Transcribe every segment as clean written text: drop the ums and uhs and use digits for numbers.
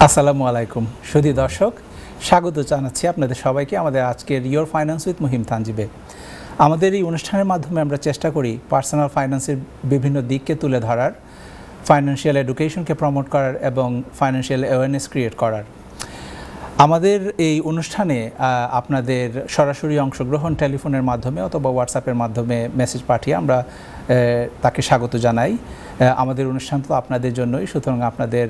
আসসালামু আলাইকুম সুধী দর্শক, স্বাগত জানাচ্ছি আপনাদের সবাইকে আমাদের আজকের ইয়োর ফাইন্যান্স উইথ মুহিম তানজিবে। আমাদের এই অনুষ্ঠানের মাধ্যমে আমরা চেষ্টা করি পার্সোনাল ফাইন্যান্সের বিভিন্ন দিককে তুলে ধরার, ফাইন্যান্সিয়াল এডুকেশনকে প্রমোট করার এবং ফাইন্যান্সিয়াল অ্যাওয়ারনেস ক্রিয়েট করার। আমাদের এই অনুষ্ঠানে আপনাদের সরাসরি অংশগ্রহণ টেলিফোনের মাধ্যমে অথবা হোয়াটসঅ্যাপের মাধ্যমে মেসেজ পাঠিয়ে আমরা তাকে স্বাগত জানাই। আমাদের অনুষ্ঠান তো আপনাদের জন্যই, সুতরাং আপনাদের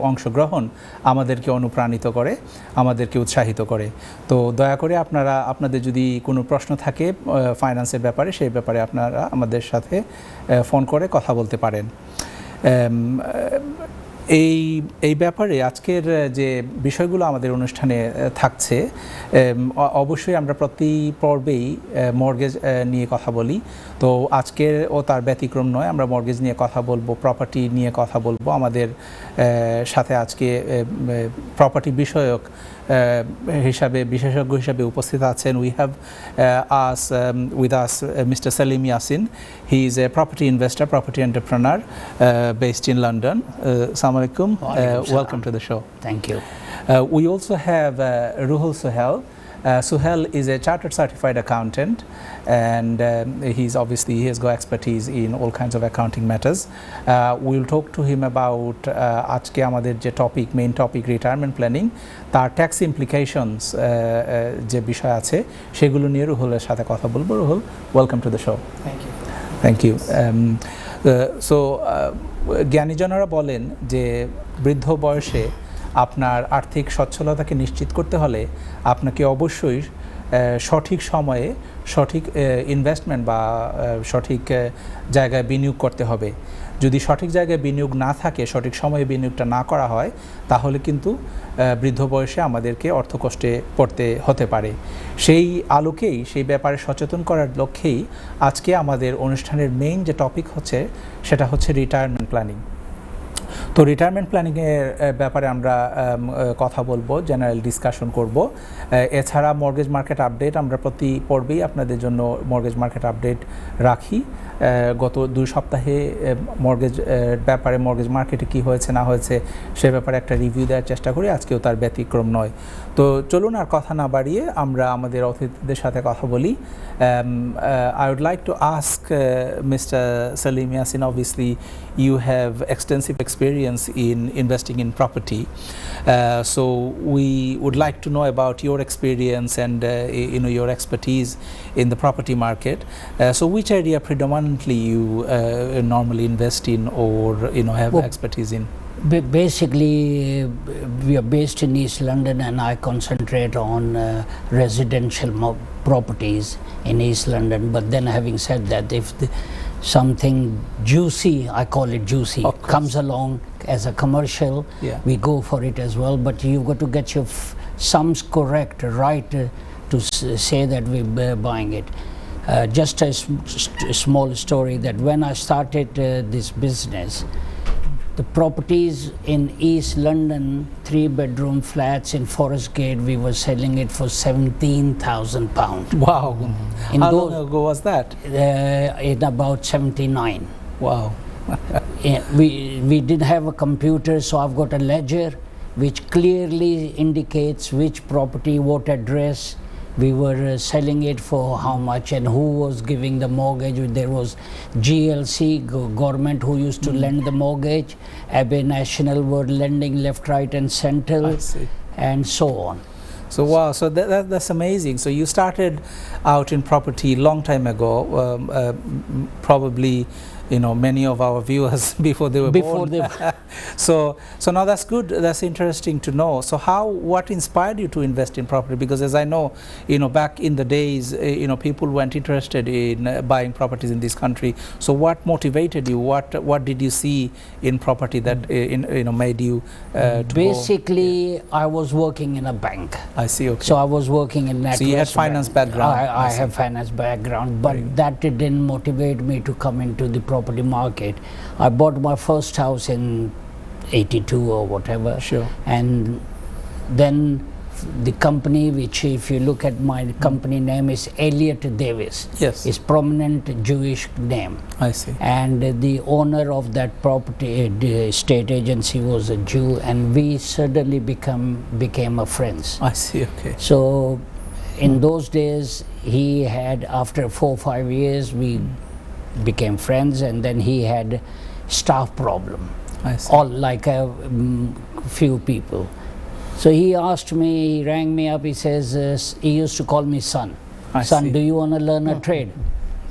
অংশগ্রহণ আমাদেরকে অনুপ্রাণিত করে, আমাদেরকে উৎসাহিত করে। তো দয়া করে আপনাদের যদি কোনো প্রশ্ন থাকে ফাইন্যান্সের ব্যাপারে, সেই ব্যাপারে আপনারা আমাদের সাথে ফোন করে কথা বলতে পারেন। এই ব্যাপারে আজকের যে বিষয়গুলো আমাদের অনুষ্ঠানে থাকছে, অবশ্যই আমরা প্রতি পর্বেই মর্গেজ নিয়ে কথা বলি। তো আজকের তার ব্যতিক্রম নয়, আমরা মর্গেজ নিয়ে কথা বলবো, প্রপার্টি নিয়ে কথা বলবো। আমাদের সাথে আজকে প্রপার্টি বিষয়ক হিসাবে বিশেষজ্ঞ হিসাবে উপস্থিত আছেন। We have with us Mr. Salim Yasin. He is a property investor, property entrepreneur based in London. Assalamu alaikum. Welcome to the show. Thank you. We also have Ruhul Suhail. Suhail is a chartered certified accountant, and he has got expertise in all kinds of accounting matters. We'll talk to him about আজকে আমাদের যে main topic retirement planning, তার tax implications যে বিষয় আছে সেগুলো নিয়ে রুহুলের সাথে কথা বলবো। Ruhul, welcome to the show. Thank you. So জ্ঞানীজনেরা বলেন যে বৃদ্ধ বয়সে আপনার আর্থিক সচ্ছলতাকে নিশ্চিত করতে হলে আপনাকে অবশ্যই সঠিক সময়ে সঠিক ইনভেস্টমেন্ট বা সঠিক জায়গায় বিনিয়োগ করতে হবে। যদি সঠিক জায়গায় বিনিয়োগ না থাকে, সঠিক সময়ে বিনিয়োগটা না করা হয়, তাহলে কিন্তু বৃদ্ধ বয়সে আমাদেরকে অর্থকষ্টে পড়তে হতে পারে। সেই আলোকেই, সেই ব্যাপারে সচেতন করার লক্ষ্যেই আজকে আমাদের অনুষ্ঠানের মেইন যে টপিক হচ্ছে সেটা হচ্ছে রিটায়ারমেন্ট প্ল্যানিং। তো রিটায়ারমেন্ট প্ল্যানিংয়ের ব্যাপারে আমরা কথা বলবো, জেনারেল ডিসকাশন করব। এছাড়া মর্গেজ মার্কেট আপডেট, আমরা প্রতি পর্বেই আপনাদের জন্য মর্গেজ মার্কেট আপডেট রাখি। গত 2 সপ্তাহে মর্গেজ ব্যাপারে, মর্গেজ মার্কেটে কী হয়েছে না হয়েছে সে ব্যাপারে একটা রিভিউ দেওয়ার চেষ্টা করি। আজকেও তার ব্যতিক্রম নয়। তো চলুন আর কথা না বাড়িয়ে আমরা আমাদের অতিথিদের সাথে কথা বলি। I would like to ask Mr. Salim Yasin, obviously you have extensive experience in investing in property, so we would like to know about your experience and your expertise in the property market. So which area predominantly you normally invest in or have expertise in? Basically, we are based in East London, and I concentrate on residential properties in East London. But then, having said that, if something juicy, I call it juicy, comes along as a commercial, we go for it as well. But you've got to get your sums correct, right, to say that we're buying it. Just a small story that when I started this business, the properties in East London, 3-bedroom flats in Forest Gate, we were selling it for £17,000. Wow. How long ago was that? In about 79. Wow. We didn't have a computer, so I've got a ledger which clearly indicates which property, what address we were selling it for, how much, and who was giving the mortgage. There was GLC, government, who used to lend the mortgage. Abbey National were lending left, right and center, and so on. So wow, so that's amazing. So you started out in property long time ago, probably many of our viewers before they were born. So now that's good, that's interesting to know. So what inspired you to invest in property? Because as I know, back in the days, people weren't interested in buying properties in this country. So what motivated you? What did you see in property that made you to basically go? I was working in a bank. I see. Okay. So I was working in that. So you had finance background. I have finance background, but that didn't motivate me to come into the property market. I bought my first house in 82 or whatever. Sure. And then the company, which if you look at my company name is Elliot Davis. Yes. It's prominent Jewish name. I see. And the owner of that property, the estate agency, was a Jew, and we suddenly became a friends. I see. Okay. So in those days, he had, after 4 or 5 years, we became friends, and then he had staff problem. I see. All like a few people. So he asked me, he rang me up, he says, he used to call me son. Son, do you want to learn a trade?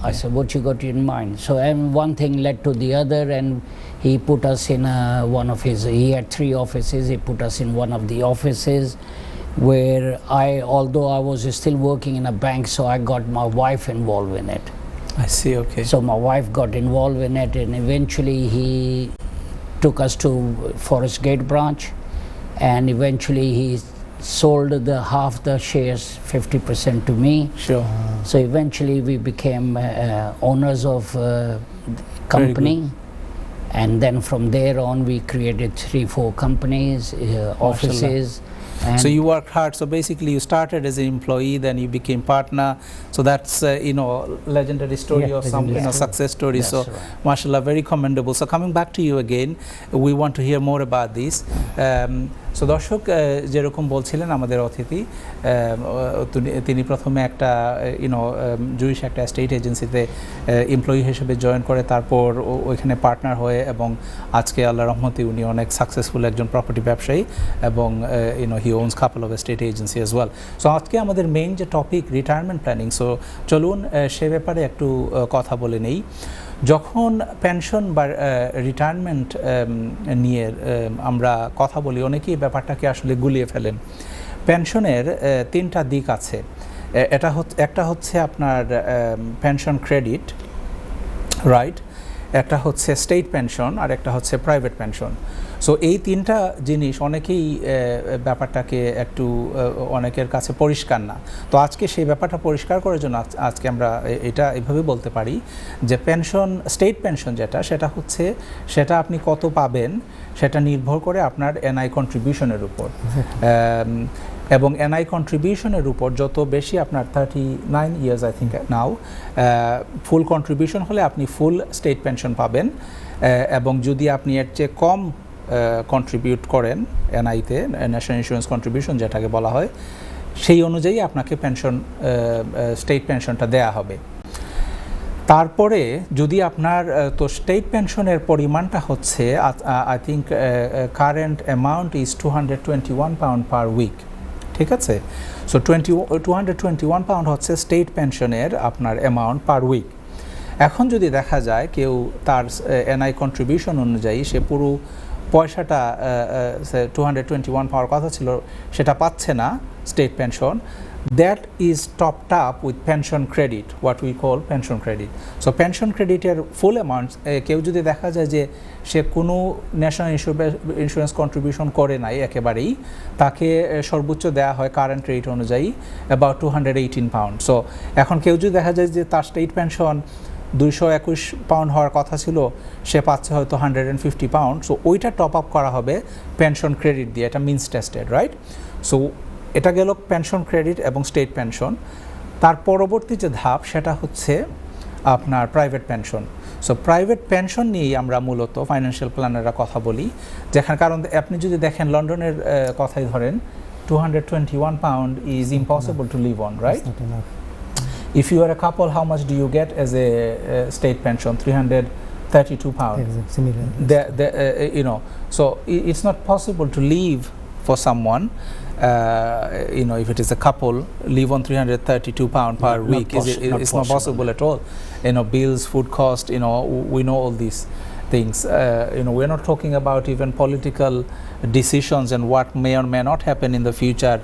I said, what you got in mind? So and one thing led to the other, and he put us in one of his, he had 3 offices, he put us in one of the offices where although I was still working in a bank, so I got my wife involved in it. I see, okay. So my wife got involved in it, and eventually he took us to Forest Gate branch, and eventually he sold half the shares, 50% to me. Sure. So eventually we became owners of company, and then from there on we created 3-4 companies, offices. And so you worked hard. So basically you started as an employee, then you became partner. So that's legendary story of some success story. That's so right. mashallah, very commendable. So coming back to you again, we want to hear more about this. So দর্শক যেরকম বলছিলেন আমাদের অতিথি, তিনি প্রথমে একটা Jewish একটা state এজেন্সিতে এমপ্লয়ি হিসেবে জয়েন করে, তারপর ওইখানে পার্টনার হয়ে, এবং আজকে আল্লাহর রহমতে উনি অনেক সাকসেসফুল একজন প্রপার্টি ব্যবসায়ী, এবং he owns couple of estate agency as well. So আজকে আমাদের মেইন যে টপিক রিটায়ারমেন্ট প্ল্যানিং, সো চলুন সে ব্যাপারে একটু কথা বলে নেই। যখন পেনশন বা রিটায়ারমেন্ট নিয়ে আমরা কথা বলি, অনেকেই ব্যাপারটাকে আসলে গুলিয়ে ফেলেন। পেনশনের 3টা দিক আছে। একটা হচ্ছে আপনার পেনশন ক্রেডিট, রাইট, একটা হচ্ছে স্টেট পেনশন, আর একটা হচ্ছে প্রাইভেট পেনশন। সো এই 3টা জিনিস অনেকেই ব্যাপারটাকে একটু অনেকের কাছে পরিষ্কার না। তো আজকে সেই ব্যাপারটা পরিষ্কার করার জন্য আজকে আমরা এটা এভাবে বলতে পারি যে পেনশন, স্টেট পেনশন সেটা আপনি কত পাবেন সেটা নির্ভর করে আপনার এনআই কন্ট্রিবিউশনের উপর, এবং এনআই কন্ট্রিবিউশনের উপর যত বেশি আপনার 39 years I think now full contribution হলে আপনি ফুল স্টেট পেনশন পাবেন, এবং যদি আপনি এর চেয়ে কম কন্ট্রিবিউট করেন এনআইতে, ন্যাশনাল ইন্স্যুরেন্স কন্ট্রিবিউশন যেটাকে বলা হয়, সেই অনুযায়ী আপনাকে পেনশন, স্টেট পেনশনটা দেয়া হবে। তারপরে যদি আপনার তো স্টেট পেনশনের পরিমাণটা হচ্ছে I think current amount is £221 per week, ঠিক আছে? সো 221 পাউন্ড হচ্ছে স্টেট পেনশনের আপনার অ্যামাউন্ট পার উইক। এখন যদি দেখা যায় কেউ তার এনআই কন্ট্রিবিউশন অনুযায়ী সে পুরো পয়সাটা 221 পাওয়ার কথা ছিল সেটা পাচ্ছে না state pension, that is topped up with pension credit, what we call pension credit. So pension ক্রেডিটের ফুল অ্যামাউন্ট কেউ যদি দেখা যায় যে সে কোনো ন্যাশনাল ইন্স্যুরেন্স কন্ট্রিবিউশন করে নাই একেবারেই, তাকে সর্বোচ্চ দেওয়া হয় কারেন্ট রেট অনুযায়ী অ্যাবাউট 218 পাউন্ড। সো এখন কেউ যদি দেখা যায় যে তার স্টেট পেনশন 221 পাউন্ড হওয়ার কথা ছিল, সে পাচ্ছে হয়তো 150 পাউন্ড। সো ওইটা টপ আপ করা হবে পেনশন ক্রেডিট দিয়ে, এটা মিনস টেস্টেড, রাইট? সো এটা গেল পেনশন ক্রেডিট এবং স্টেট পেনশন। তার পরবর্তী যে ধাপ সেটা হচ্ছে আপনার private pension. So private pension নিয়েই আমরা মূলত ফাইন্যান্সিয়াল প্ল্যানাররা কথা বলি, যেখানে কারণ আপনি যদি দেখেন লন্ডনের কথাই ধরেন, 221 pound is impossible to live on, right? If you are a couple, how much do you get as a state pension? 332 pound. Similar. So it's not possible to live for someone. If it is a couple, live on 332 pound per week. It's not possible at all. Bills, food cost. We know all these things. We're not talking about even political decisions and what may or may not happen in the future.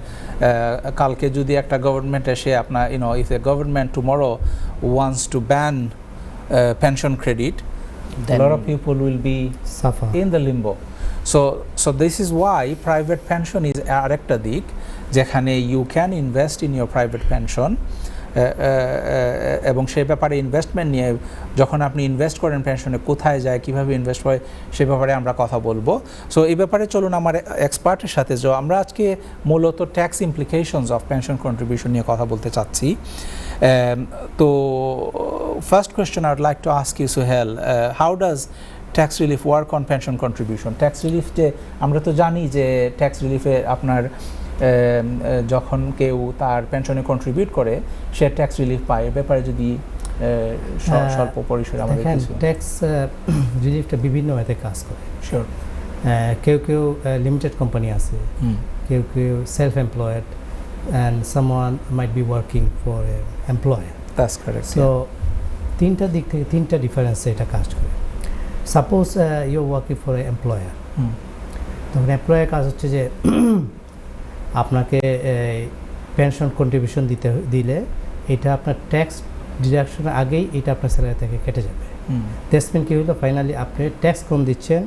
Kalke jodi ekta government eshe apna, if the government tomorrow wants to ban pension credit, then a lot of people will be suffer in the limbo. So this is why private pension is arekta dik, jekhane you can invest in your private pension এবং সেই ব্যাপারে investment নিয়ে যখন আপনি invest করেন পেনশনে কোথায় যায় কিভাবে ইনভেস্ট হয় সে ব্যাপারে আমরা কথা বলবো। সো এই ব্যাপারে চলুন আমার এক্সপার্টের সাথে যে আমরা আজকে মূলত tax implications of pension contribution নিয়ে কথা বলতে চাচ্ছি। তো first question I would like to ask you Sohel, how does tax relief work on pension contribution? Tax relief যে আমরা তো জানি যে ট্যাক্স রিলিফে আপনার যখন কেউ তার পেনশনে কন্ট্রিবিউট করে সে ট্যাক্স রিলিফ পায়, এ ব্যাপারে যদি স্বল্প পরিসরে আমাদের কিছু। ট্যাক্স রিলিফটা বিভিন্ন ওয়েতে কাজ করে। শিওর। কেউ কেউ লিমিটেড কোম্পানি আছে, কেউ কেউ self employed, and someone might be working for an employer. That's correct. So তিনটা দিক থেকে তিনটা ডিফারেন্সে এটা কাজ করে। Suppose you working for a employer, তখন এমপ্লয়ার কাজ হচ্ছে যে আপনাকে পেনশন কন্ট্রিবিউশন দিলে এটা আপনার ট্যাক্স ডিডাকশনের আগেই এটা আপনার স্যালারি থেকে কেটে যাবে। দ্যাটস মিন কি হলো, ফাইনালি আপনি ট্যাক্স কম দিচ্ছেন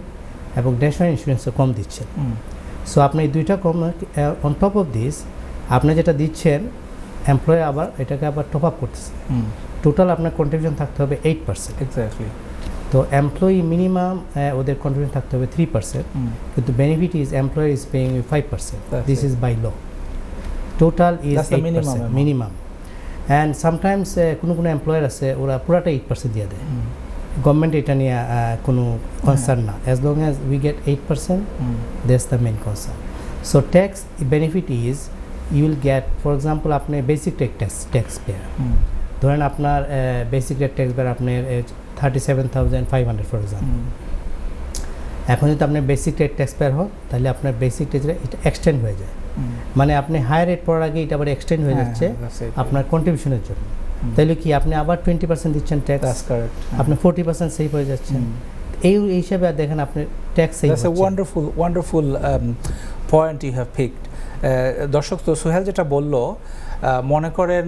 এবং ন্যাশনাল ইন্স্যুরেন্সও কম দিচ্ছেন। সো আপনি এই দুইটা কম, অন টপ অফ দিস আপনি যেটা দিচ্ছেন এমপ্লয় আবার এটাকে আবার টপ আপ করতেছে। টোটাল আপনার কন্ট্রিবিউশন থাকতে হবে 8%। এক্স্যাক্টলি। তো এমপ্লয়ি মিনিমাম ওদের কন্ট্রিবিউশন থাকতে হবে 3%, কিন্তু benefit is employer is paying 5%। This is by law. Total is 8% minimum. And sometimes কোনো এমপ্লয়ার আছে ওরা পুরাটা 8% দিয়ে দেয়। গভর্নমেন্ট এটা নিয়ে কোনো কনসার্ন না, as long as we get 8%, that's the main concern. So tax benefit is you will get, for example আপনি বেসিক ট্যাক্স পেয়ার, ধরেন আপনার বেসিক ট্যাক্স পেয়ার আপনার 37,500 ফর এক্সাম্পল। এখন যদি আপনার বেসিক ট্যাক্স পেয়ার হয় তাহলে আপনার বেসিক ট্যাক্সটা এটা এক্সটেন্ড হয়ে যায়, মানে আপনি হায়ার রেট পড়ার আগে এটা আবার এক্সটেন্ড হয়ে যাচ্ছে আপনার কন্ট্রিবিউশনের জন্য। তাহলে কি আপনি আবার 20% দিচ্ছেন ট্যাক্স, আপনি 40% সেভ হয়ে যাচ্ছেন। এই হিসাবে দেখেন আপনি ট্যাক্স সেভ হচ্ছে। Wonderful point you have picked. দর্শক, তো সোহেল যেটা বলল, মনে করেন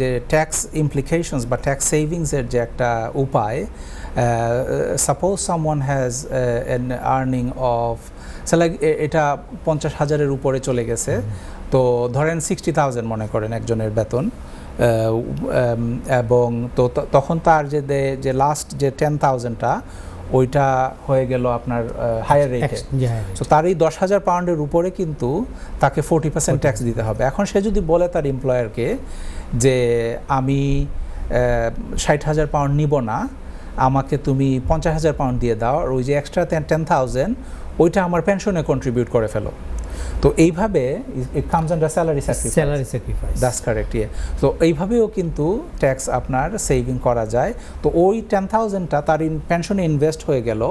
যে ট্যাক্স ইমপ্লিকেশনস বা ট্যাক্স সেভিংসের যে একটা উপায়, suppose someone has an earning of like এটা 50,000-এর উপরে চলে গেছে, তো ধরেন 60,000 মনে করেন একজনের বেতন, এবং তো তখন তার যে লাস্ট যে 10,000টা ওইটা হয়ে গেল আপনার হায়ার রেটে। সো তার এই 10,000 পাউন্ডের উপরে কিন্তু তাকে 40% ট্যাক্স দিতে হবে। এখন সে যদি বলে তার এমপ্লয়ারকে যে আমি 60,000 পাউন্ড নিব না, আমাকে তুমি 50,000 পাউন্ড দিয়ে দাও, আর ওই যে এক্সট্রা 10,000 ওইটা আমার পেনশনে কন্ট্রিবিউট করে ফেলো, তো এইভাবে it comes under salary sacrifice. That's correct. তো এইভাবেও কিন্তু ট্যাক্স আপনার সেভিং করা যায়। তো ওই 10,000টা তার পেনশনে ইনভেস্ট হয়ে গেল,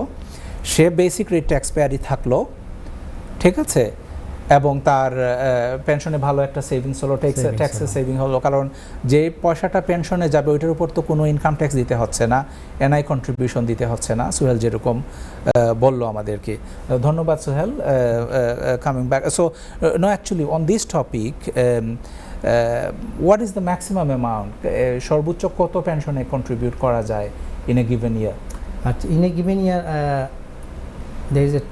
সে বেসিক রেট ট্যাক্স পেয়ারই থাকলো, ঠিক আছে, এবং তার পেনশনে ভালো একটা সেভিংস হলো, ট্যাক্সের সেভিং হলো, কারণ যে পয়সাটা পেনশনে যাবে ওইটার উপর তো কোনো ইনকাম ট্যাক্স দিতে হচ্ছে না, এনআই কন্ট্রিবিউশন দিতে হচ্ছে না, সোহেল যেরকম বললো আমাদেরকে। ধন্যবাদ Sohel. Coming back, so no actually on this topic, what is the maximum amount, সর্বোচ্চ কত পেনশনে কন্ট্রিবিউট করা যায় ইন এ গিভেন ইয়ার? আচ্ছা, in a given year there is a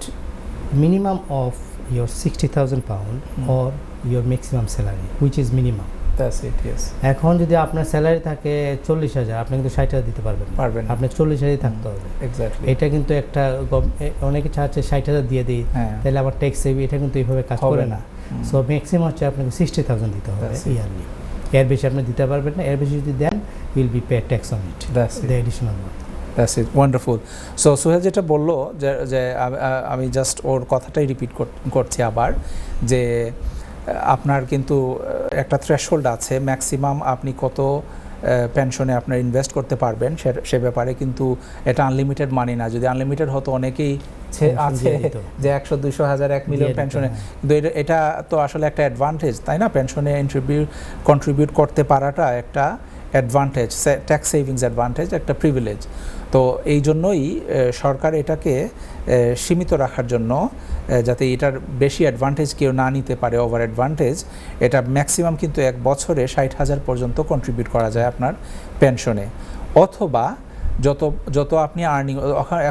minimum of your 60,000 pound or your maximum salary, which is minimum. That's it, yes. এখন যদি আপনার salary থাকে 40,000, আপনি কিন্তু 60,000 দিতে পারবেন, আপনি 40,000 থাকতে হবে। এক্স্যাক্টলি। এটা কিন্তু একটা অনেকে চাচ্ছে 60,000 দিয়ে দিই, তাহলে আবার ট্যাক্স সেভ, এটা কিন্তু এইভাবে কাজ করে না। সো ম্যাক্সিমাম হচ্ছে আপনাকে 60,000 দিতে হবে ইয়ারলি, এর বেশি আপনি দিতে পারবেন না। এর বেশি যদি দেন will be pay tax on it, the additional one. That's it, wonderful. So Sohel যেটা বললো যে আমি জাস্ট ওর কথাটাই রিপিট করছি আবার, যে আপনার কিন্তু একটা থ্রেশহোল্ড আছে, ম্যাক্সিমাম আপনি কত পেনশনে আপনার ইনভেস্ট করতে পারবেন সে ব্যাপারে, কিন্তু এটা আনলিমিটেড মানি না। যদি আনলিমিটেড হতো অনেকেই আছে যে 100, 200, 1000, 1 মিলিয়ন পেনশনে, কিন্তু এটা তো আসলে একটা অ্যাডভান্টেজ, তাই না? পেনশনে কন্ট্রিবিউট করতে পারাটা একটা অ্যাডভান্টেজ, ট্যাক্স সেভিংস অ্যাডভান্টেজ, একটা প্রিভিলেজ। তো এই জন্যই সরকার এটাকে সীমিত রাখার জন্য, যাতে এটার বেশি অ্যাডভান্টেজ কেউ না নিতে পারে, ওভার অ্যাডভান্টেজ, এটা ম্যাক্সিমাম কিন্তু 1 বছরে 60,000 পর্যন্ত কন্ট্রিবিউট করা যায় আপনার পেনশনে। অথবা যত আপনি আর্নিং,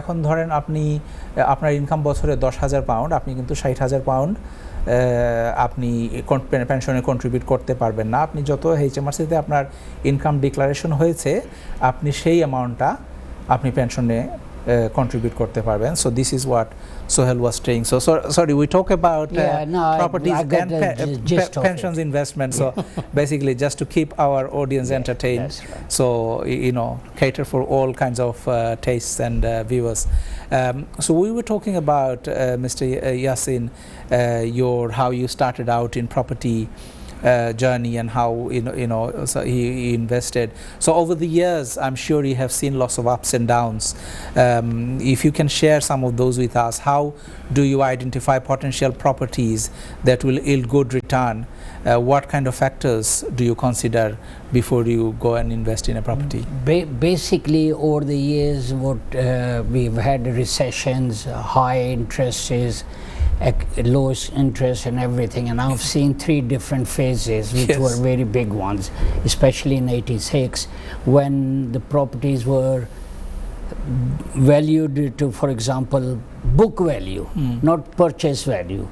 এখন ধরেন আপনি আপনার ইনকাম বছরে 10,000 পাউন্ড, আপনি কিন্তু 60,000 পাউন্ড আপনি পেনশনে কন্ট্রিবিউট করতে পারবেন না। আপনি যত HMRC-তে আপনার ইনকাম ডিক্লারেশন হয়েছে, আপনি সেই অ্যামাউন্টটা আপনি পেনশনে contribute korte parben. So this is what Sohail was saying. So sorry, we talk about properties and pensions investment. So basically just to keep our audience entertained. Right. So you know, cater for all kinds of tastes and viewers. So we were talking about Mr. Yassin, how you started out in property journey and how so he invested. So over the years, I'm sure you have seen lots of ups and downs. If you can share some of those with us, how do you identify potential properties that will yield good return? What kind of factors do you consider before you go and invest in a property? Basically, over the years, we've had recessions, high interests, lowest interest and everything, and I've seen 3 different phases which were very big ones, especially in 86 when the properties were valued to, for example, book value, not purchase value,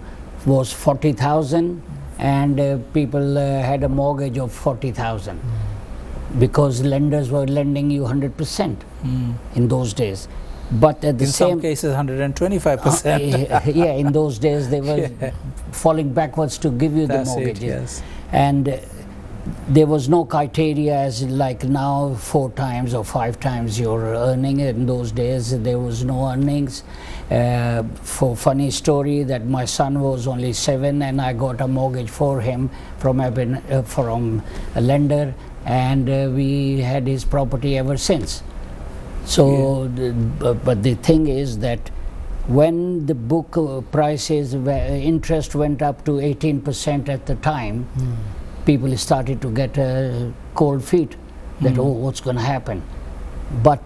was 40,000 and people had a mortgage of 40,000 because lenders were lending you 100% in those days. But at the same, some cases 125%. In those days they were falling backwards to give you the mortgages. And there was no criteria as like now 4 times or 5 times your earning. In those days there was no earnings. For funny story that my son was only 7 and I got a mortgage for him from a lender, and we had his property ever since. So, but the thing is that when the book prices, interest went up to 18% at the time, people started to get cold feet that, oh, what's going to happen? But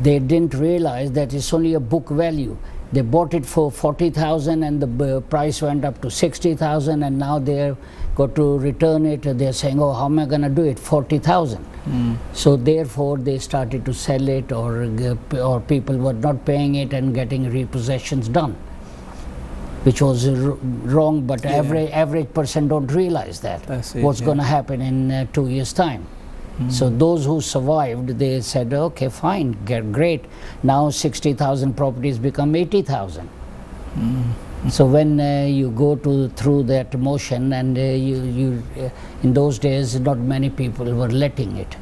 they didn't realize that it's only a book value. They bought it for 40,000 and the price went up to 60,000, and now they've got to return it. They're saying, oh, how am I going to do it? 40,000. So therefore they started to sell it, or people were not paying it and getting repossessions done, which was wrong. But average person don't realize that what's going to happen in 2 years' time. So those who survived, they said, okay, fine, great. Now 60,000 properties become 80,000. So when you go through that motion, and in those days not many people were letting it.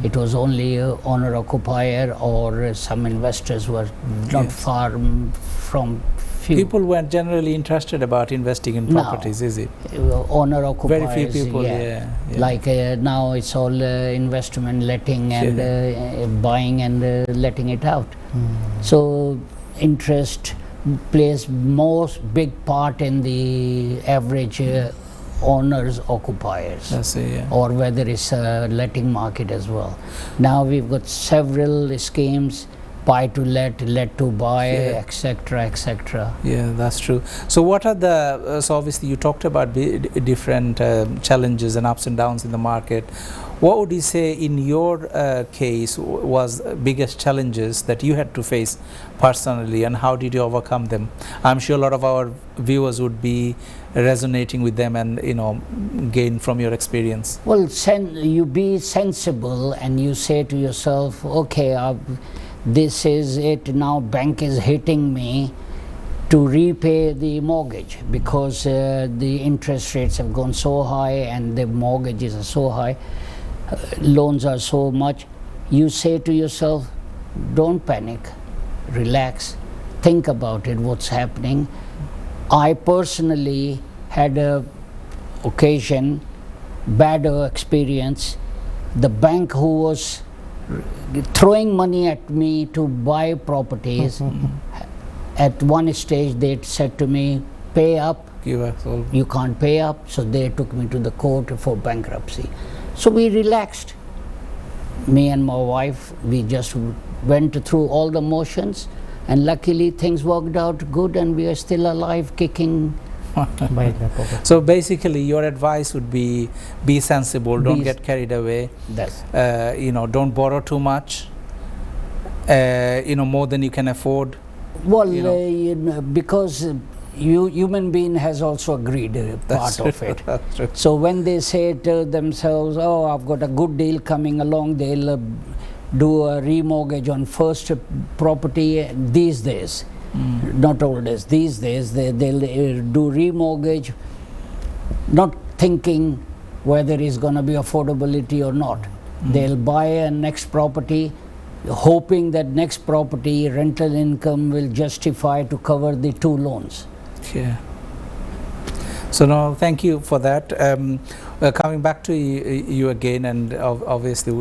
It was only owner occupier, or some investors were not far from few. People weren't generally interested about investing in properties, is it? Owner occupiers, very few people. Like now it's all investment, letting and buying and letting it out. So interest plays most big part in the average owners occupiers, or whether it's a letting market as well. Now we've got several schemes, buy to let to buy, etc., etc. Yeah, that's true. So what are the so obviously you talked about different challenges and ups and downs in the market. What would you say in your case was biggest challenges that you had to face personally, and how did you overcome them? I'm sure a lot of our viewers would be resonating with them and gain from your experience. Well, you be sensible and you say to yourself, okay, this is it, now bank is hitting me to repay the mortgage because the interest rates have gone so high and the mortgages are so high, loans are so much. You say to yourself, don't panic, relax, think about it, what's happening. I personally had a occasion, bad experience. The bank who was throwing money at me to buy properties, at one stage they said to me, pay up, you can't pay up, so they took me to the court for bankruptcy. So we relaxed, me and my wife, we just went through all the motions, and luckily things worked out good and we are still alive, kicking. So basically your advice would be sensible, don't get carried away, don't borrow too much, more than you can afford? Well, because human being has also agreed part of it. That's true. So when they say to themselves, oh, I've got a good deal coming along, they'll do a remortgage on first property these days. Not old days, these days they'll do remortgage, not thinking whether it's going to be affordability or not. They'll buy a next property hoping that next property rental income will justify to cover the two loans. Yeah. So no, thank you for that. Coming back to you again, and obviously,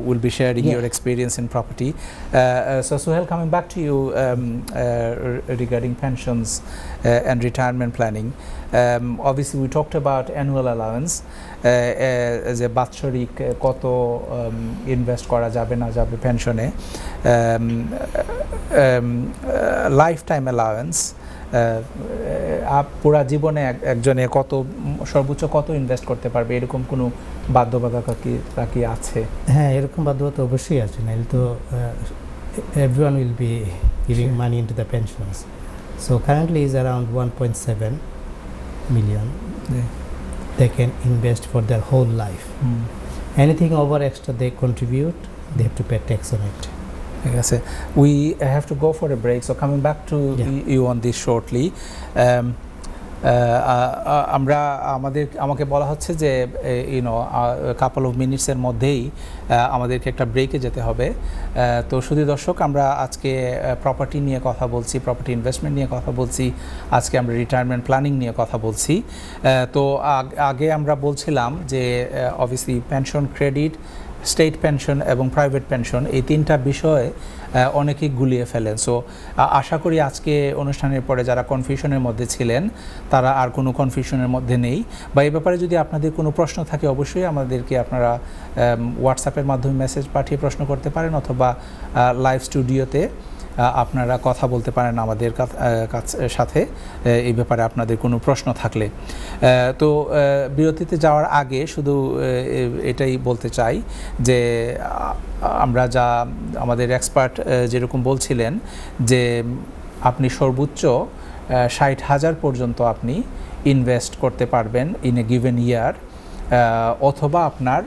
we'll be sharing your experience in property. So Suhail, coming back to you regarding pensions and retirement planning. Obviously, we talked about annual allowance as a বাৎসরিক কত invest করা যাবে না যাবে পেনশনে, lifetime allowance পুরা জীবনে একজনে কত সর্বোচ্চ কত ইনভেস্ট করতে পারবে, এরকম কোনো বাধ্যবাধকতা কি আছে? হ্যাঁ, এরকম বাধ্যবাধকতা অবশ্যই আছে, নাহলে তো everyone will be giving money into the pensions. So currently is around 1.7 million. They can invest for their whole life. Anything over extra they contribute, they have to pay tax on it. We have to go for a break, so coming back to you on this shortly. আমাকে বলা হচ্ছে যে couple of মিনিটসের মধ্যেই আমাদেরকে একটা ব্রেকে যেতে হবে। তো শুধু দর্শক, আমরা আজকে প্রপার্টি নিয়ে কথা বলছি, প্রপার্টি ইনভেস্টমেন্ট নিয়ে কথা বলছি, আজকে আমরা রিটায়ারমেন্ট প্ল্যানিং নিয়ে কথা বলছি। তো আগে আমরা বলছিলাম যে obviously pension credit, state pension এবং প্রাইভেট পেনশন, এই তিনটা বিষয়ে অনেকেই গুলিয়ে ফেলেন। সো আশা করি আজকে অনুষ্ঠানের পরে যারা কনফিউশনের মধ্যে ছিলেন তারা আর কোনো কনফিউশনের মধ্যে নেই, বা এই ব্যাপারে যদি আপনাদের কোনো প্রশ্ন থাকে অবশ্যই আমাদেরকে আপনারা হোয়াটসঅ্যাপের মাধ্যমে মেসেজ পাঠিয়ে প্রশ্ন করতে পারেন, অথবা লাইভ স্টুডিওতে আপনারা কথা বলতে পারেন আমাদের সাথে এই ব্যাপারে আপনাদের কোনো প্রশ্ন থাকলে। তো বিরতিতে যাওয়ার আগে শুধু এটাই বলতে চাই যে আমরা আমাদের এক্সপার্ট যেরকম বলছিলেন যে আপনি সর্বোচ্চ 60,000 পর্যন্ত আপনি ইনভেস্ট করতে পারবেন ইন এ গিভেন ইয়ার, অথবা আপনার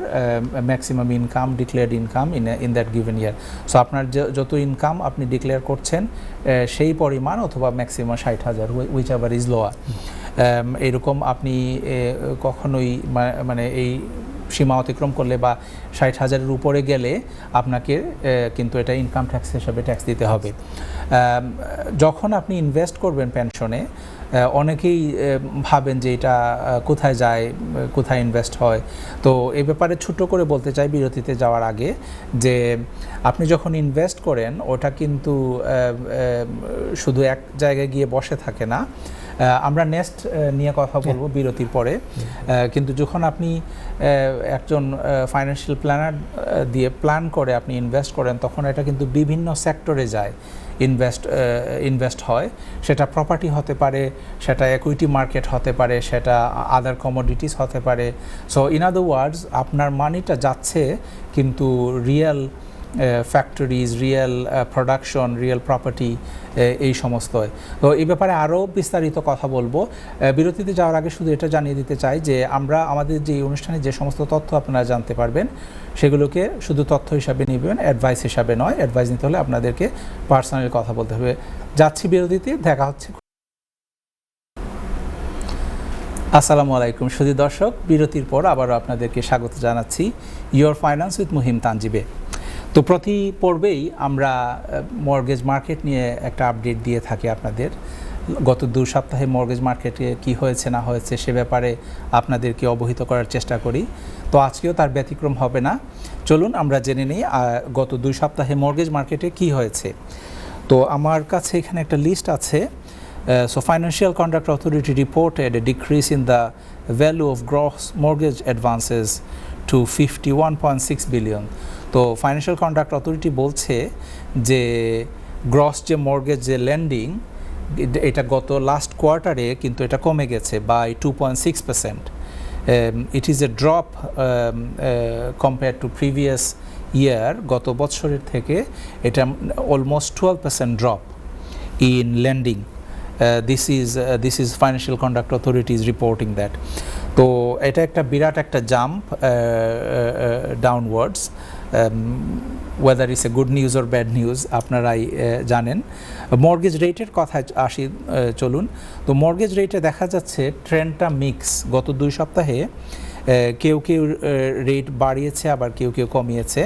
maximum income, declared income in that given year. So আপনার যত ইনকাম আপনি ডিক্লেয়ার করছেন সেই পরিমাণ, অথবা maximum 60,000, which ever is lower. এরকম আপনি কখনোই মানে এই সীমা অতিক্রম করলে বা 60,000-এর উপরে গেলে আপনাকে কিন্তু এটা ইনকাম ট্যাক্স হিসাবে ট্যাক্স দিতে হবে। যখন আপনি ইনভেস্ট করবেন পেনশনে, অনেকেই ভাবেন যে এটা কোথায় যায়, কোথায় ইনভেস্ট হয়। তো এই ব্যাপারে ছোট্ট করে বলতে চাই বিরতিতে যাওয়ার আগে যে আপনি যখন ইনভেস্ট করেন ওটা কিন্তু শুধু এক জায়গায় গিয়ে বসে থাকে না। আমরা নেক্সট নিয়ে কথা বলবো বিরতির পরে, কিন্তু যখন আপনি একজন ফাইন্যান্সিয়াল প্ল্যানার দিয়ে প্ল্যান করে আপনি ইনভেস্ট করেন, তখন এটা কিন্তু বিভিন্ন সেক্টরে যায়, ইনভেস্ট হয়। সেটা প্রপার্টি হতে পারে, সেটা ইকুইটি মার্কেট হতে পারে, সেটা আদার কমোডিটিস হতে পারে। সো ইন আদার ওয়ার্ডস আপনার মানিটা যাচ্ছে কিন্তু real factories, real production, real property, এই সমস্ত। তো এই ব্যাপারে আরও বিস্তারিত কথা বলবো। বিরতিতে যাওয়ার আগে শুধু এটা জানিয়ে দিতে চাই যে আমরা আমাদের যে অনুষ্ঠানে যে সমস্ত তথ্য আপনারা জানতে পারবেন সেগুলোকে শুধু তথ্য হিসাবে নেবেন, অ্যাডভাইস হিসাবে নয়। অ্যাডভাইস নিতে হলে আপনাদেরকে পার্সোনালি কথা বলতে হবে। যাচ্ছি বিরতিতে, দেখা হচ্ছে। আসসালামু আলাইকুম সুধী দর্শক, বিরতির পর আবারও আপনাদেরকে স্বাগত জানাচ্ছি ইয়োর ফাইন্যান্স উইথ মুহিম তানজিবে। তো প্রতি পর্বেই আমরা মর্গেজ মার্কেট নিয়ে একটা আপডেট দিয়ে থাকি আপনাদের। গত 2 সপ্তাহে মর্গেজ মার্কেটে কি হয়েছে না হয়েছে সে ব্যাপারে আপনাদেরকে অবহিত করার চেষ্টা করি। তো আজকেও তার ব্যতিক্রম হবে না। চলুন আমরা জেনে নিই গত 2 সপ্তাহে মর্গেজ মার্কেটে কি হয়েছে। তো আমার কাছে এখানে একটা লিস্ট আছে। So Financial Conduct Authority reported a decrease in the value of gross mortgage advances to 51.6 billion. তো ফাইন্যান্সিয়াল কন্ডাক্ট অথরিটি বলছে যে গ্রস যে মর্গেজ যে লেন্ডিং, এটা গত লাস্ট কোয়ার্টারে কিন্তু এটা কমে গেছে বাই 2.6%. It is a drop compared to previous year গত বছরের থেকে এটা almost 12% drop in lending. This is Financial Conduct Authority is reporting that. তো এটা একটা বিরাট একটা jump downwards. whether it's a good news or bad news আপনারাই জানেন। মর্গেজ রেটের কথা আসি চলুন। তো মর্গেজ রেটে দেখা যাচ্ছে ট্রেন্ডটা মিক্স। গত 2 সপ্তাহে কেউ রেট বাড়িয়েছে আবার কেউ কমিয়েছে।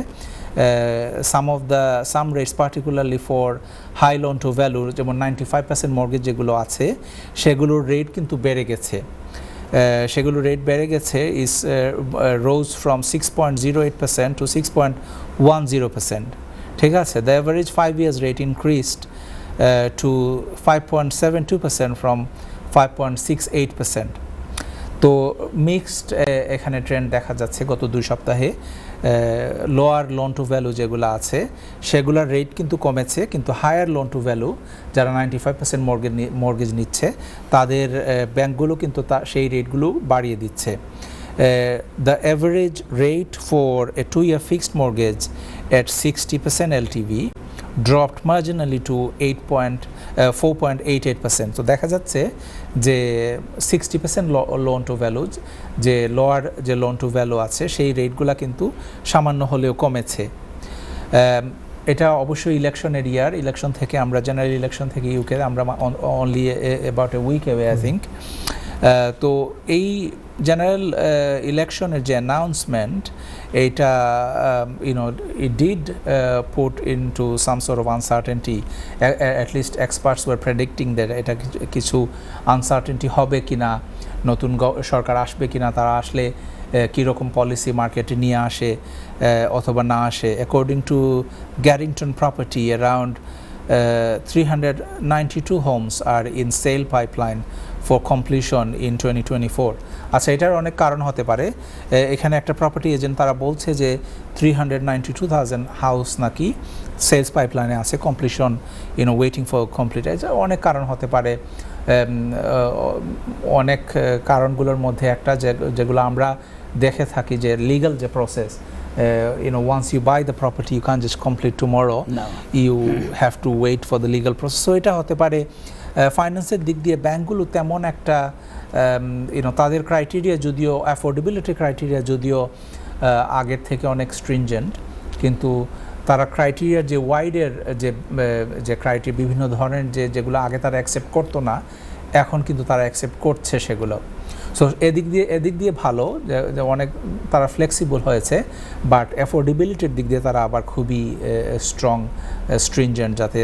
some rates particularly for high loan to value যেমন 95% মর্গেজ যেগুলো আছে সেগুলোর রেট কিন্তু বেড়ে গেছে। সেগুলোর রেট বেড়ে গেছে is rose from 6.08% to 6.10%। ঠিক আছে, the average 5 years rate increased to 5.72% from 5.68%। তো মিক্সড এখানে ট্রেন্ড দেখা যাচ্ছে গত 2 সপ্তাহে। লোয়ার লোন টু ভ্যালু যেগুলো আছে সেগুলোর রেট কিন্তু কমেছে, কিন্তু হায়ার লোন টু ভ্যালু যারা 95% মর্গেজ নিচ্ছে তাদের ব্যাংকগুলো কিন্তু সেই রেটগুলো বাড়িয়ে দিচ্ছে। The average rate for a 2-year fixed mortgage at 60% LTV dropped marginally to 4.88%। তো দেখা যাচ্ছে যে 60% লোন টু ভ্যালু যে লোয়ার যে লোন টু ভ্যালু আছে সেই রেটগুলো কিন্তু সামান্য হলেও কমেছে। এটা অবশ্যই ইলেকশনের ইয়ার। ইলেকশন থেকে আমরা জেনারেল ইলেকশন থেকে ইউকে আমরা only about a week away I think. তো এই জেনারেল ইলেকশনের যে অ্যানাউন্সমেন্ট এটা it did put into some sort of uncertainty. At least experts were predicting that এটা কিছু আনসার্টেনটি হবে কিনা, নতুন সরকার আসবে কিনা, তারা আসলে কীরকম পলিসি মার্কেটে নিয়ে আসে অথবা না আসে। According to Garrington property around 392 homes are in sale pipeline for completion in 2024। আচ্ছা, এটার অনেক কারণ হতে পারে। এখানে একটা প্রপার্টি এজেন্ট তারা বলছে যে 392,000 হাউস নাকি সেলস পাইপলাইনে আছে, কমপ্লিশন ওয়েটিং ফর কমপ্লিট। অনেক কারণ হতে পারে। অনেক কারণগুলোর মধ্যে একটা যেগুলো আমরা দেখে থাকি যে লিগ্যাল যে process, once you buy the property you can't just complete tomorrow. No. You have to wait for the legal process. So এটা হতে পারে। ফাইন্যান্সের দিক দিয়ে ব্যাংকগুলো তেমন একটা তাদের ক্রাইটেরিয়া যদিও অ্যাফোর্ডেবিলিটি ক্রাইটেরিয়া যদিও আগের থেকে অনেক স্ট্রিনজেন্ট, কিন্তু তারা ক্রাইটেরিয়ার যে ওয়াইডের যে ক্রাইটেরিয়া বিভিন্ন ধরনের যেগুলো আগে তারা অ্যাকসেপ্ট করতো না এখন কিন্তু তারা অ্যাকসেপ্ট করছে সেগুলো। সো এদিক দিয়ে ভালো যে অনেক তারা ফ্লেক্সিবল হয়েছে, বাট অ্যাফোর্ডেবিলিটির দিক দিয়ে তারা আবার খুবই স্ট্রং স্ট্রিনজেন্ট, যাতে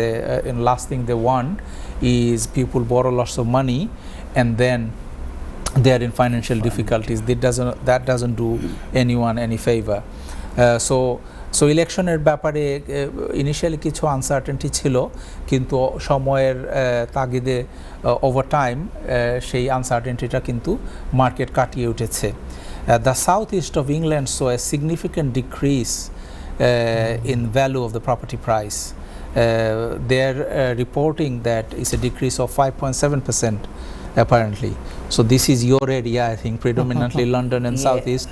last thing they want is people borrow lots of money and then they are in financial difficulties. That doesn't do anyone any favor. So ইলেকশনের ব্যাপারে ইনিশিয়ালি কিছু আনসার্টেনটি ছিল, কিন্তু সময়ের তাগিদে ওভার টাইম সেই আনসার্টেনটিটা কিন্তু মার্কেট কাটিয়ে উঠেছে। The south east of England so a significant decrease in value of the property price. They are reporting that it's a decrease of 5.7% apparently. So this is your area, I think, predominantly London and Southeast.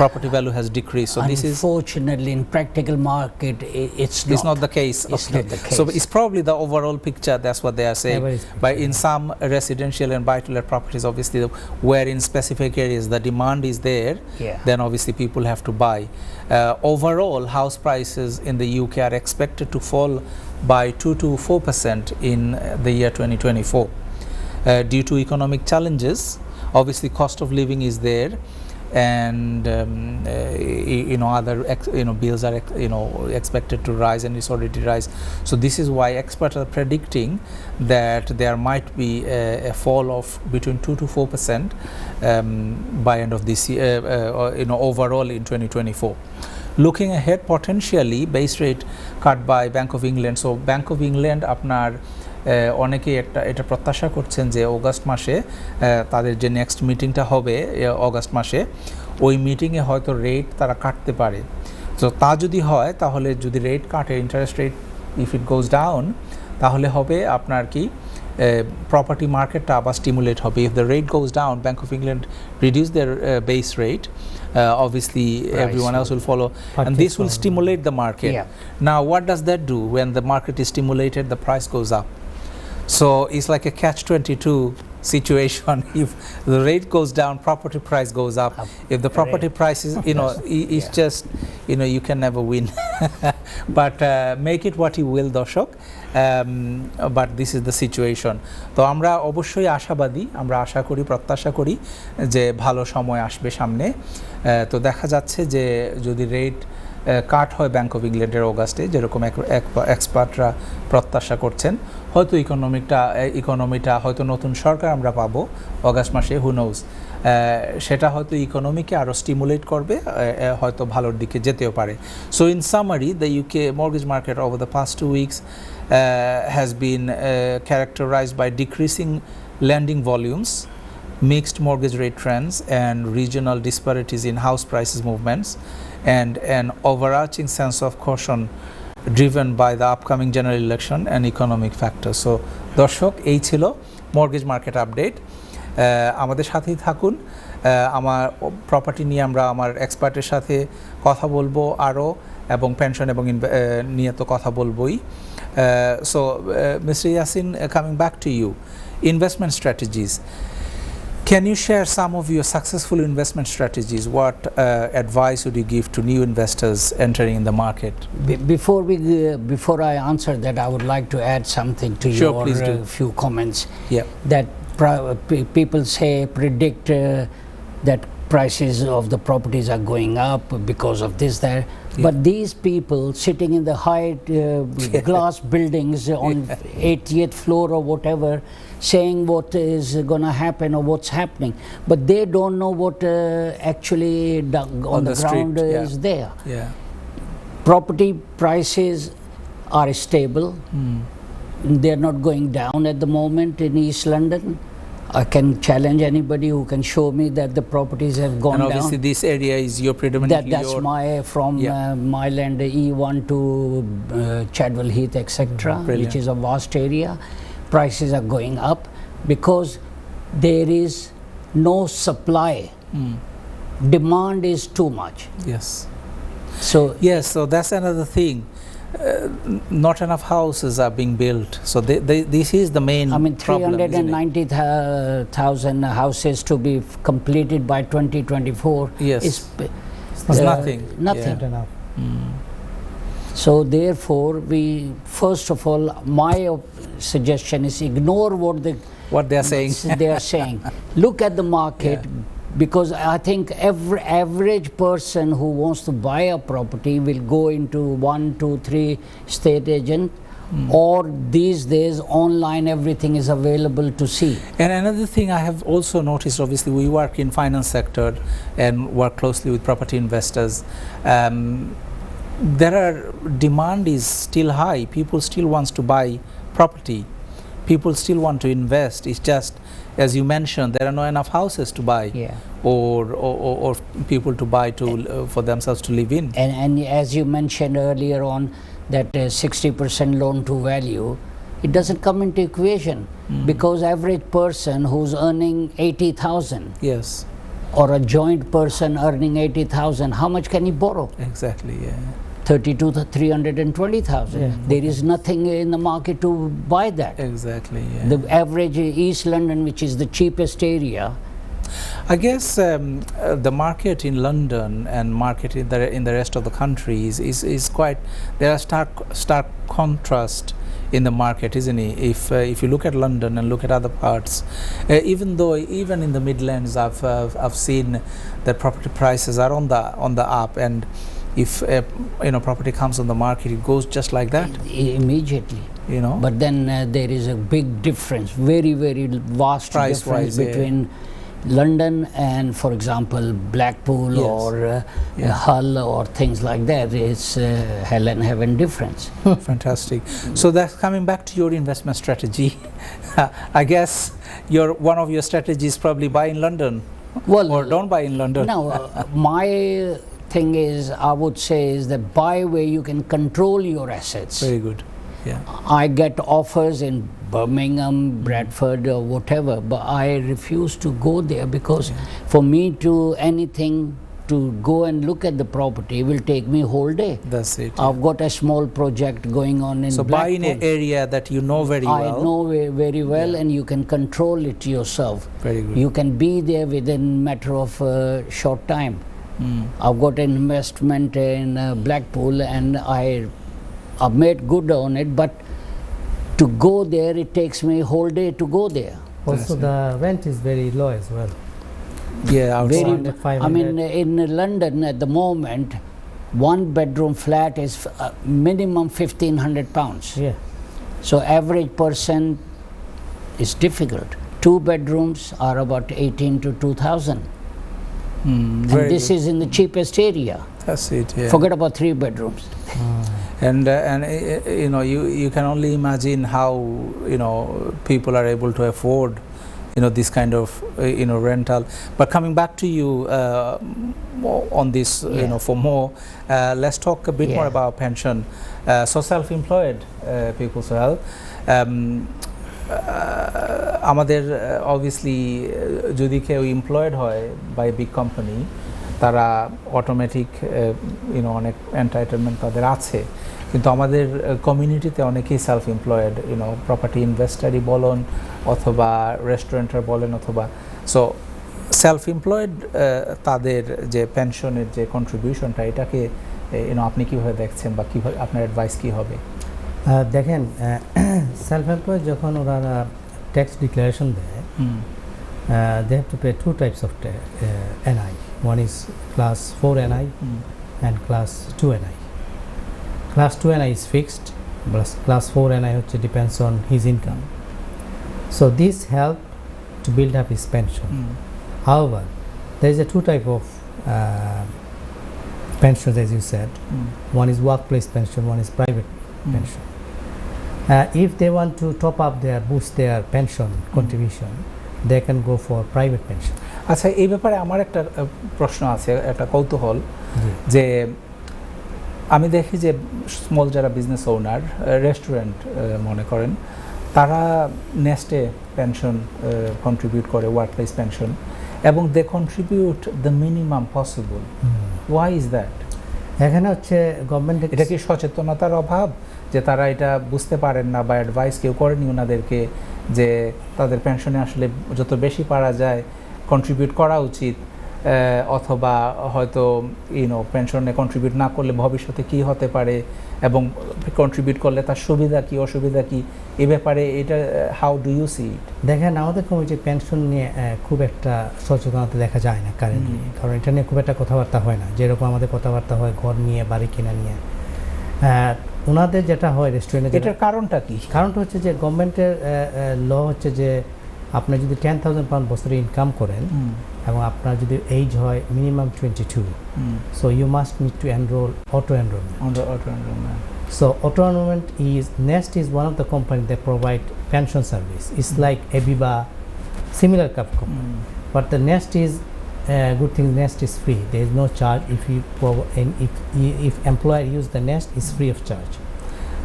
Property value has decreased. So this is unfortunately in practical market it's not the case. It's not the case. So it's probably the overall picture. That's what they are saying. But in some residential and buy-to-let properties, obviously, where in specific areas the demand is there, then obviously people have to buy. Overall, house prices in the UK are expected to fall by 2 to 4% in the year 2024. Due to economic challenges, obviously cost of living is there, and other bills are expected to rise, and it's already rise. So this is why experts are predicting that there might be a fall of between 2 to 4% by end of this year, overall in 2024. Looking ahead, potentially base rate cut by Bank of England. So Bank of England আপনার অনেকে এটা প্রত্যাশা করছেন যে August মাসে তাদের যে next মিটিংটা হবে অগাস্ট মাসে, ওই মিটিংয়ে হয়তো রেট তারা কাটতে পারে। তো তা যদি হয়, তাহলে যদি রেট কাটে, interest rate if it goes down, তাহলে হবে আপনার কি property market আবার stimulate হবে. If the rate goes down, Bank of England reduce their base rate, obviously everyone else will follow, and this will stimulate the market. Now what does that do? When the market is stimulated, the price goes up. So it's like a catch-22 situation. If the rate goes down, property price goes up. If the property price is, it's just, you can never win. But make it what you will, দর্শক. But this is the situation. তো আমরা অবশ্যই আশাবাদী, আমরা আশা করি, প্রত্যাশা করি যে ভালো সময় আসবে সামনে। তো দেখা যাচ্ছে যে যদি রেট কাট হয় ব্যাংক অফ ইংল্যান্ডের অগাস্টে, যেরকম এক্সপার্টরা প্রত্যাশা করছেন, হয়তো ইকোনমিটা হয়তো নতুন সরকার আমরা পাবো অগাস্ট মাসে, হু নোজ, সেটা হয়তো ইকোনমিকে আরও স্টিমুলেট করবে, হয়তো ভালোর দিকে যেতেও পারে। So in summary, the UK mortgage market over the past 2 weeks has been characterized by decreasing lending volumes, mixed mortgage rate trends, and regional disparities in house prices movements, and an overarching sense of caution driven by the upcoming general election and economic factors. So দর্শক, এই ছিল mortgage market update. আমাদের সাথেই থাকুন। আমার property নিয়ে আমরা আমার এক্সপার্টের সাথে কথা বলবো আরও, এবং পেনশন এবং নিয়ে তো কথা বলবোই। So Mr. Yasin, coming back to you, investment strategies. Can you share some of your successful investment strategies? What advice would you give to new investors entering in the market? Before I answer that, I would like to add something to your few comments. That people predict that prices of the properties are going up because of this, that. But these people sitting in the high glass buildings on 80th floor or whatever, saying what is going to happen or what's happening, but they don't know what actually on the ground is there. Property prices are stable. They're not going down at the moment in East London. I can challenge anybody who can show me that the properties have gone down. And obviously this area is your predominantly that's from my land, E1 to Chadwell Heath, etc., which is a vast area. Prices are going up because there is no supply. Demand is too much. So that's another thing. Not enough houses are being built, so this is the main problem. 390,000 houses to be completed by 2024 is nothing. Enough. So therefore, first of all, my suggestion is ignore what they are saying. Look at the market. Because I think every average person who wants to buy a property will go into 1, 2, 3 estate agent, or these days online everything is available to see. And another thing I have also noticed, obviously we work in finance sector and work closely with property investors. Demand is still high. People still wants to buy property. People still want to invest. It's just, as you mentioned, there are not enough houses to buy, or people to buy for themselves to live in. And as you mentioned earlier on, that 60% loan to value, it doesn't come into equation, because average person who's earning 80,000, or a joint person earning 80,000, how much can he borrow? Exactly. 32 to 320,000. There is nothing in the market to buy that. Exactly. The average East London, which is the cheapest area. I guess the market in London and market in the rest of the country is quite. There are stark contrast in the market, isn't it? If you look at London and look at other parts, even in the Midlands, I've seen that property prices are on the up, and if property comes on the market, it goes just like that immediately. But then there is a big difference, very vast difference between London and, for example, Blackpool or Hull or things like that. It's hell and heaven difference. Fantastic. So that's coming back to your investment strategy. I guess one of your strategies probably buy in London, or don't buy in London. No, my thing is, I would say, is that buy where you can control your assets. Very good. I get offers in Birmingham, Bradford, or whatever, but I refuse to go there because for me to anything to go and look at the property will take me whole day. That's it. I've got a small project going on in So buy in Blackpool. an area that you know very well. I know very well, and you can control it yourself. Very good. You can be there within matter of short time. I've got an investment in Blackpool, and I've made good on it, but to go there, it takes me a whole day to go there. Also, the rent is very low as well. Yeah, outside. I mean, in London at the moment, one bedroom flat is minimum £1,500. Yeah. So average person is difficult. 2 bedrooms are about 18 to 2,000. And this is in the cheapest area. That's it. Yeah. Forget about 3 bedrooms. And you know, you can only imagine how, you know, people are able to afford, you know, this kind of you know, rental. But coming back to you on this, you know, for more, let's talk a bit more about pension. So self-employed people, so আমাদের obviously যদি কেউ employed হয় by a big company, তারা automatic you know, অনেক entitlement তাদের আছে, কিন্তু আমাদের কমিউনিটিতে অনেকেই self employed, you know, property ইনভেস্টারই বলেন অথবা রেস্টুরেন্টার বলেন, অথবা সো সেলফ এমপ্লয়েড তাদের যে পেনশনের যে কন্ট্রিবিউশনটা, এটাকে you know, আপনি কিভাবে দেখছেন বা কিভাবে আপনার অ্যাডভাইস কি হবে? দেখেন, সেলফ এমপ্লয়েড যখন ওরা ট্যাক্স ডিক্লারেশন দেয়, they have to pay 2 types of NI. One is class 4 NI and class 2 NI. Class 2 NI is fixed, but class 4 NI depends on his income. So this help to build up his pension. However, there is a 2 type of pensions, as you said. One is workplace pension, one is private pension. If they want to top up boost their pension contribution, they can go for private pension. আচ্ছা, এই ব্যাপারে আমার একটা প্রশ্ন আছে, একটা কৌতূহল, যে আমি দেখি যে স্মল যারা বিজনেস ওনার, রেস্টুরেন্ট মনে করেন, তারা নেস্টে পেনশন কন্ট্রিবিউট করে, ওয়ার্কপ্লেস পেনশন, এবং they contribute the minimum possible. Why is that? এখানে হচ্ছে গভর্নমেন্ট, এটা কি সচেতনতার অভাব, যে তারা এটা বুঝতে পারেন না, বা অ্যাডভাইস কেউ করেনি ওনাদেরকে যে তাদের পেনশনে আসলে যত বেশি পারা যায় কন্ট্রিবিউট করা উচিত, অথবা হয়তো ইউনো পেনশনে কন্ট্রিবিউট না করলে ভবিষ্যতে কি হতে পারে, এবং কন্ট্রিবিউট করলে তার সুবিধা কি অসুবিধা কি, এই ব্যাপারে এটা হাউ ডু ইউ সি ইট? দেখেন, আমাদের কমিটি পেনশন নিয়ে খুব একটা সচেতনতা দেখা যায় না কারেন্টলি, কারণ এটা নিয়ে খুব একটা কথাবার্তা হয় না, যেরকম আমাদের কথাবার্তা হয় ঘর নিয়ে, বাড়ি কেনা নিয়ে। ওনাদের যেটা হয় রেস্টুরেন্টে, এটার কারণটা কি? কারণটা হচ্ছে যে গভর্নমেন্টের ল হচ্ছে যে আপনি যদি £10,000 বছরে ইনকাম করেন এবং আপনার যদি এজ হয় minimum 22, so you must need to enroll auto enrollment. So auto enrollment is, Nest is one of the companies that provide pension service. It's like Aviva, similar kind of company, but the Nest is good thing. Nest is free. There is no charge if employer use the Nest, is free of charge.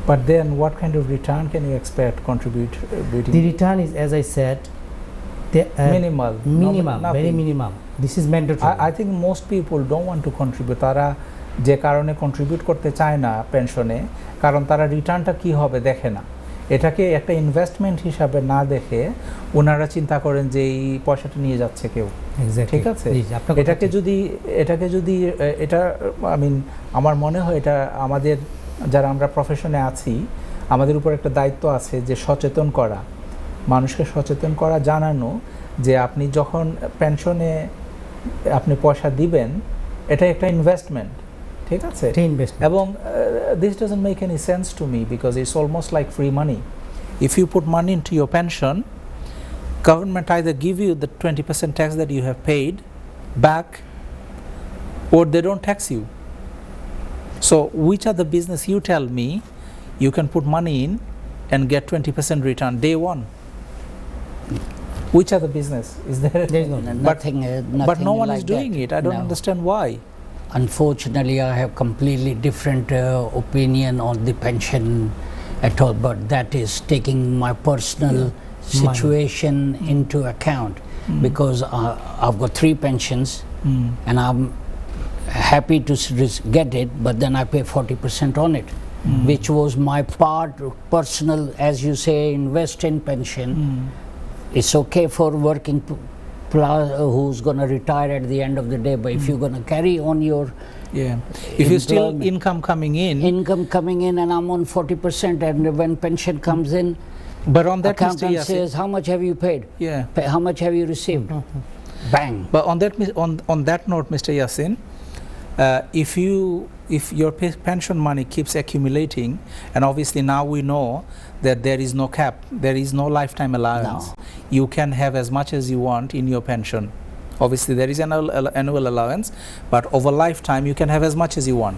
But then what kind of return can you expect contributing? The return is, as I said, minimal, very minimum. This is mandatory. I think most people don't want to contribute. তারা যে কারণে contribute করতে চায় না পেনশনে, কারণ তারা রিটার্নটা কি হবে দেখে না, এটাকে একটা ইনভেস্টমেন্ট হিসাবে না দেখে ওনারা চিন্তা করেন যে এই পয়সাটা নিয়ে যাচ্ছে কেউ। ঠিক আছে, এটাকে যদি এটা আই মিন আমার মনে হয় এটা আমাদের যারা আমরা প্রফেশনে আছি, আমাদের উপর একটা দায়িত্ব আছে যে সচেতন করা, মানুষকে সচেতন করা, জানানো যে আপনি যখন পেনশনে আপনি পয়সা দিবেন, এটা একটা ইনভেস্টমেন্ট। ঠিক আছে, এবং this doesn't make any sense to me because it's almost like free money. If you put money into your pension, government either give you the 20% tax that you have paid back, or they don't tax you. So which are the business, you tell me, you can put money in and get 20% return day one? Which are the business? Is there? There is nothing. But no one like is doing that. it. I don't understand why. Unfortunately, I have completely different opinion on the pension at all, but that is taking my personal situation into account, because I've got 3 pensions and I'm happy to get it, but then I pay 40% on it, which was my part personal, as you say, invest in pension. It's okay for working who's going to retire at the end of the day, but if you're going to carry on your if you still income coming in, and I'm on 40%, and when pension comes in, but on that accountant says, how much have you paid? How much have you received? Bang. But on that note, Mr. Yassin, if your pension money keeps accumulating, and obviously now we know that there is no cap, there is no lifetime allowance. You can have as much as you want in your pension. Obviously there is an annual allowance, but over lifetime you can have as much as you want.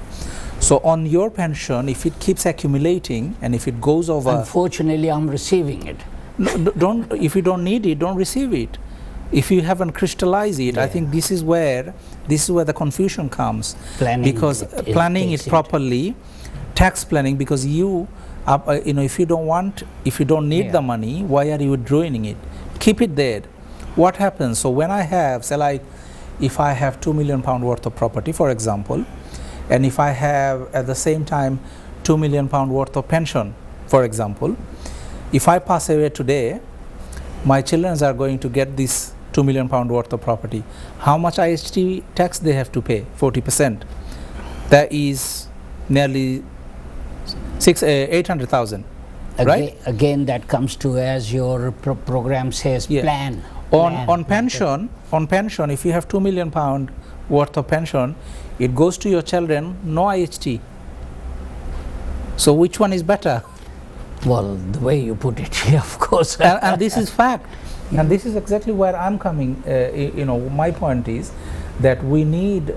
So on your pension, if it keeps accumulating and if it goes over, unfortunately I'm receiving it. No, if you don't need it, don't receive it. If you haven't crystallized it, I think this is where the confusion comes. Because planning it properly, tax planning, because you know, if you don't need the money, why are you withdrawing it? Keep it there. What happens? So when I have, say like, if I have £2 million worth of property, for example, and if I have at the same time £2 million worth of pension, for example, if I pass away today, my children are going to get this £2 million worth of property. How much IHT tax they have to pay? 40%. That is nearly 800,000. Right? Again, that comes to, as your program says, plan. On pension, if you have £2 million worth of pension, it goes to your children, no IHT. So which one is better? Well, the way you put it, of course. and this is fact. And this is exactly where I'm coming. You know, my point is that we need,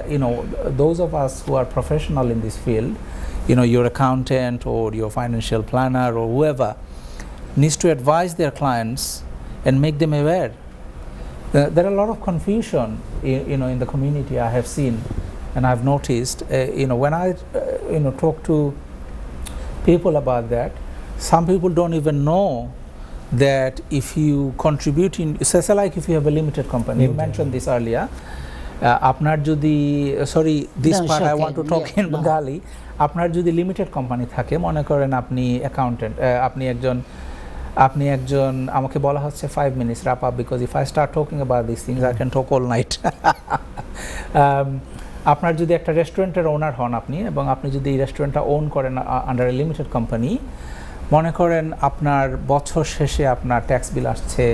you know, those of us who are professional in this field, you know, your accountant or your financial planner or whoever, needs to advise their clients and make them aware. There are a lot of confusion, you know, in the community. I have seen, and I've noticed, you know, when I, you know, talk to people about that, some people don't even know that if you contribute in, say like if you have a limited company, you mentioned this earlier, আপনার যদি, sorry, this part I want to talk in Bengali, আপনার যদি limited company থাকে, মনে করেন আপনি accountant, আপনি একজন আমাকে বলা হচ্ছে 5 minutes wrap up, because if I start talking about these things I can talk all night. আপনার যদি একটা রেস্টুরেন্টের ওনার হন আপনি, এবং আপনি যদি এই রেস্টুরেন্টটা ওন করেন আন্ডার এ লিমিটেড কোম্পানি, মনে করেন আপনার বছর শেষে আপনার ট্যাক্স বিল আসছে,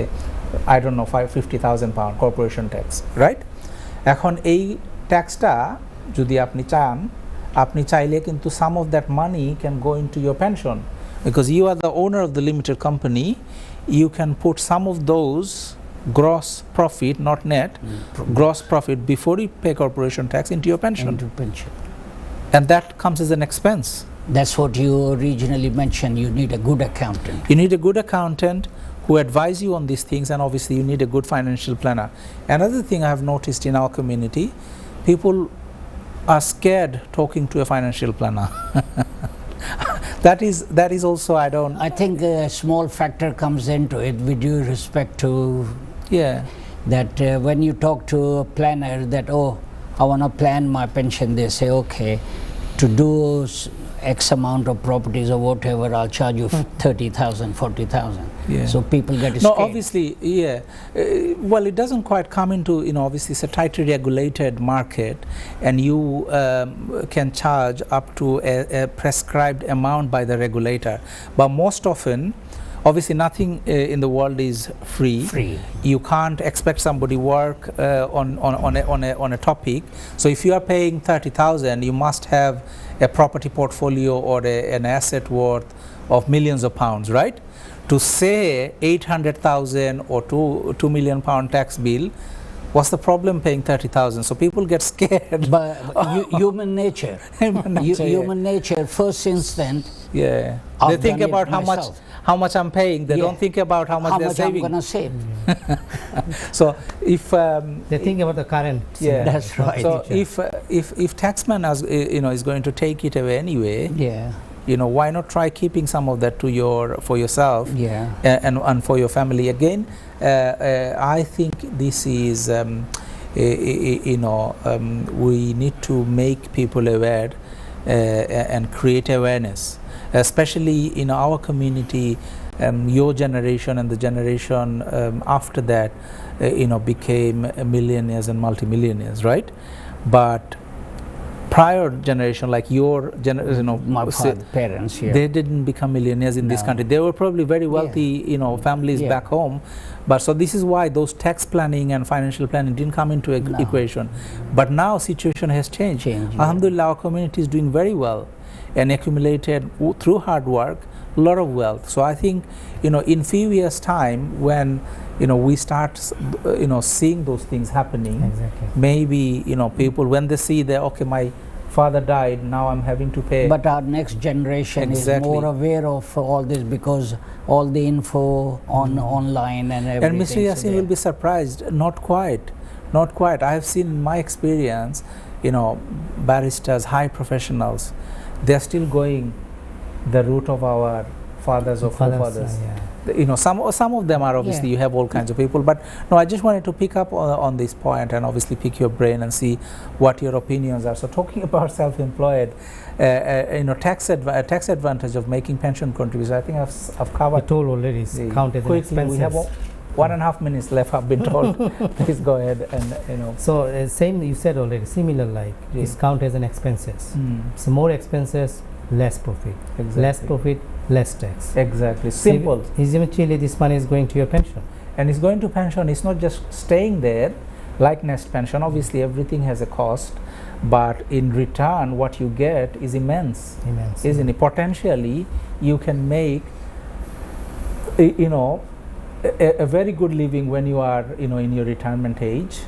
I don't know, £50,000 corporation tax, right? এখন এই ট্যাক্সটা যদি আপনি চান, আপনি চাইলে কিন্তু some of that money can go into your pension, because you are the owner of the limited company. You can put some of those gross profit, not net, gross profit, before you pay corporation tax, into your pension. And that comes as an expense. That's what you originally mentioned. You need a good accountant. You need a good accountant who advise you on these things, and obviously you need a good financial planner. Another thing I have noticed in our community, people are scared talking to a financial planner. That is also, I think a small factor comes into it, with due respect to that when you talk to a planner that, oh, I want to plan my pension, they say, okay, to do X amount of properties or whatever, I'll charge you 30,000, 40,000. So people get scared. No, obviously, well, it doesn't quite come into, you know, obviously it's a tightly regulated market, and you can charge up to a prescribed amount by the regulator. But most often, obviously nothing in the world is free. You can't expect somebody work on a topic. So if you are paying 30,000, you must have a property portfolio or an asset worth of millions of pounds, right? To say 800,000 or £2 million tax bill, what's the problem paying 30,000? So people get scared. But human nature. Human nature, first instant. They think about how much I'm paying. They don't think about how much they're saving. I'm going to save. So if they think about the current. That's right. So if taxman is going to take it away anyway, why not try keeping some of that for yourself, and for your family. Again, I think this is we need to make people aware and create awareness, especially in our community. Your generation and the generation after that became millionaires and multimillionaires, right? But prior generation, like your my parents, they didn't become millionaires in this country. They were probably very wealthy, families back home. But so this is why those tax planning and financial planning didn't come into equation. But now situation has changed. Alhamdulillah, our community is doing very well and accumulated through hard work a lot of wealth. So I think in few years time, when we start seeing those things happening, maybe people, when they see that, okay, my father died, now I'm having to pay. But our next generation is more aware of all this, because all the info online and everything. And Mr. Yassin will be surprised. Not quite. I have seen in my experience, barristers, high professionals, they're still going the route of our fathers or forefathers. Some of them are obviously, you have all kinds of people, but no, I just wanted to pick up on this point and obviously pick your brain and see what your opinions are. So talking about self-employed, tax advantage of making pension contributions, I think I've covered. I told already, counted expenses. We have 1.5 minutes left, I've been told. Please go ahead and So same you said already, similar like is counted as an expenses. So more expenses, less profit. Less profit, less tax. Exactly. Simple. Eventually this money is going to your pension. And it's going to pension. It's not just staying there like Nest Pension. Obviously everything has a cost, but in return what you get is immense. Isn't it? Potentially you can make a very good living when you are in your retirement age.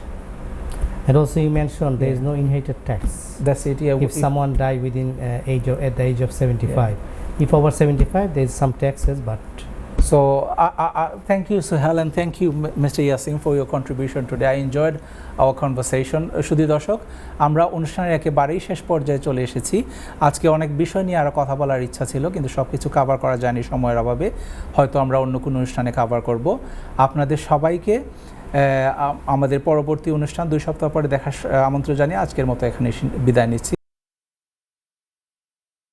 And also you mentioned there is no inherited tax. That's it. If someone die within at the age of 75, if over 75 there is some taxes, but so thank you Suhail, and thank you Mr. Yassin for your contribution today. I enjoyed our conversation. শুধু দর্শক, আমরা অনুষ্ঠানের একেবারেই শেষ পর্যায়ে চলে এসেছি। আজকে অনেক বিষয় নিয়ে আরো কথা বলার ইচ্ছা ছিল, কিন্তু সবকিছু কভার করা যায়নি সময়ের অভাবে। হয়তো আমরা অন্য কোনো অনুষ্ঠানে কভার করব। আপনাদের সবাইকে আমাদের পরবর্তী অনুষ্ঠান 2 সপ্তাহ পরে দেখার আমন্ত্রণ জানিয়ে আজকের মতো এখানে বিদায় নিচ্ছি।